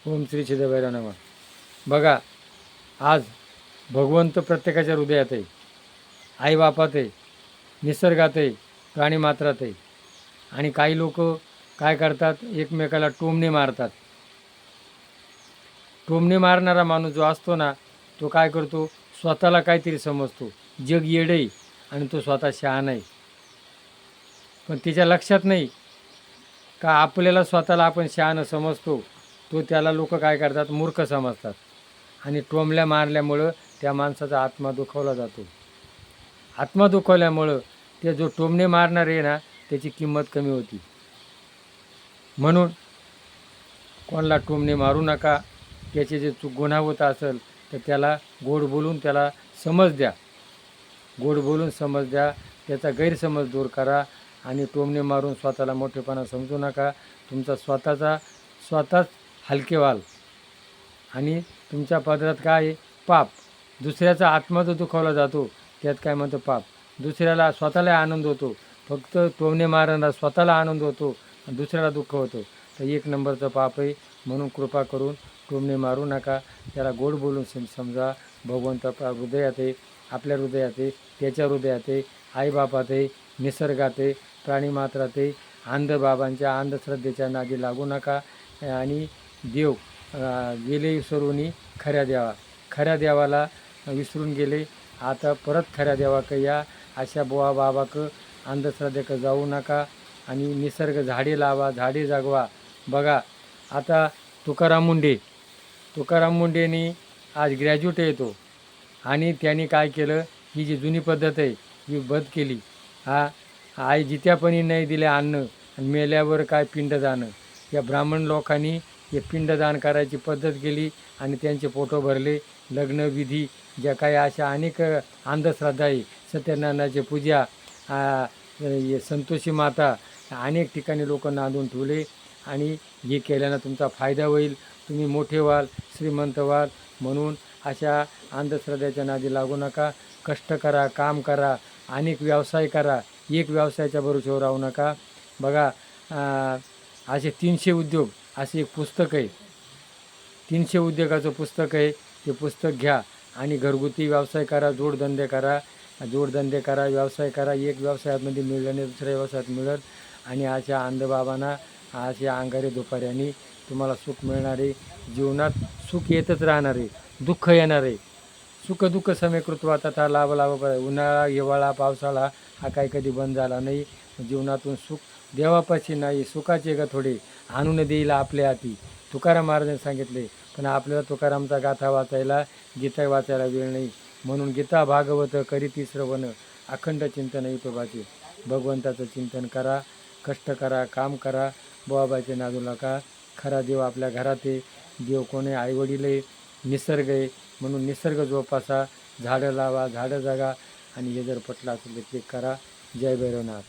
ओम श्री सिद्धभैरव नमः. बघा, आज भगवंत प्रत्येकाच्या हृदयात आहे, आईबापात आहे, निसर्गात आहे, प्राणीमात्रात आहे. आणि काही लोक काय करतात, एकमेकाला टोमणे मारतात. टोमणे मारणारा माणूस जो असतो ना, तो काय करतो, स्वतःला काहीतरी समजतो, जग येडे आहे आणि तो स्वतः शहाणा आहे. पण तिच्या लक्षात नाही का आपल्याला स्वतःला आपण शहाणं समजतो, तो त्याला लोक काय करतात, मूर्ख समजतात. आणि टोमल्या मारल्यामुळं त्या माणसाचा आत्मा दुखावला जातो. आत्मा दुखावल्यामुळं ते जो टोमणे मारणार आहे ना, त्याची किंमत कमी होती. म्हणून कोणाला टोमणे मारू नका. त्याचे जे गुन्हा होत असेल तर त्याला गोड बोलून त्याला समज द्या, गोड बोलून समज द्या, त्याचा गैरसमज दूर करा. आणि टोमणे मारून स्वतःला मोठेपणा समजू नका. तुमचा स्वतःच हलके व्हाल. आणि तुमच्या पदरात काय आहे, पाप. दुसऱ्याचा आत्मा जो दुखावला जातो त्यात काय म्हणतो, पाप. दुसऱ्याला स्वतःला आनंद होतो, फक्त टोमणे मारणारा स्वतःला आनंद होतो आणि दुसऱ्याला दुःख होतं, तर एक नंबरचं पाप आहे. म्हणून कृपा करून टोमणे मारू नका. त्याला गोड बोलून समजा. भगवंत हृदयात आहे, आपल्या हृदयात आहे, त्याच्या हृदयात आहे, आईबापात आहे, निसर्गात आहे, प्राणीमात्रात आहे. अंधबाबांच्या अंधश्रद्धेच्या नादी लागू नका. आणि देव गेले विसरूनी खऱ्या देवाला विसरून गेले. आता परत खऱ्या देवाकडे या. अशा बुवा बाबाकडं अंधश्रद्धेकडे जाऊ नका. आणि निसर्ग झाडे लावा, झाडे जगवा. बघा, आता तुकाराम मुंडेनी आज ग्रॅज्युएट येतो आणि त्यांनी काय केलं, ही जी जुनी पद्धत आहे ही बंद केली. आई जित्यापणी नाही दिले अन्न आणि मेल्यावर काय पिंडदान. या ब्राह्मण लोकांनी हे पिंडदान करायची पद्धत केली आणि त्यांचे फोटो भरले. लग्नविधी ज्या काही अशा अनेक अंधश्रद्धा आहे, सत्यनारायणाची पूजा, संतोषी माता, अनेक ठिकाणी लोक नांदून ठेवले. आणि हे केल्यानं तुमचा फायदा होईल, तुम्ही मोठे व्हाल, श्रीमंत व्हाल. म्हणून अशा अंधश्रद्धेच्या नादी लागू नका. कष्ट करा, काम करा, अनेक व्यवसाय करा. एक व्यवसायाच्या भरोश्यावर राहू नका. बघा, असे 300 उद्योग असे एक पुस्तक आहे, 300 उद्योगाचं पुस्तक आहे. ते पुस्तक घ्या आणि घरगुती व्यवसाय करा, जोडधंदे करा, व्यवसाय करा. एक व्यवसायामध्ये मिळलं नाही दुसऱ्या व्यवसायात मिळत. आणि अशा अंधबाबांना, अशा अंगारे दुपाऱ्यांनी तुम्हाला सुख मिळणार आहे. जीवनात सुख येतच राहणार आहे, दुःख येणार आहे. सुख दुःख समेकृत्वा तथा लाभ उन्हाळा, हिवाळा, पावसाळा हा काही कधी बंद झाला नाही. जीवनातून सुख देवापाशी नाही, सुखाचे ग थोडे आणून देईल आपल्या हाती, तुकाराम महाराजांनी सांगितले. पण आपल्याला तुकारामचा गाथा वाचायला, गीता वाचायला वेळ नाही. म्हणून गीता भागवत करीती श्रवण, अखंड चिंतन विठोबाचे. भगवंताचं चिंतन करा, कष्ट करा, काम करा, बाबाचे नादू नका. खरा देव आपल्या घरात आहे. देव कोणी, आईवडील आहे, निसर्ग आहे. म्हणून निसर्ग जोपासा, झाडं लावा, झाडं जगा. आणि हे जर पटलं असेल तर ते करा. जय भैरवनाथ.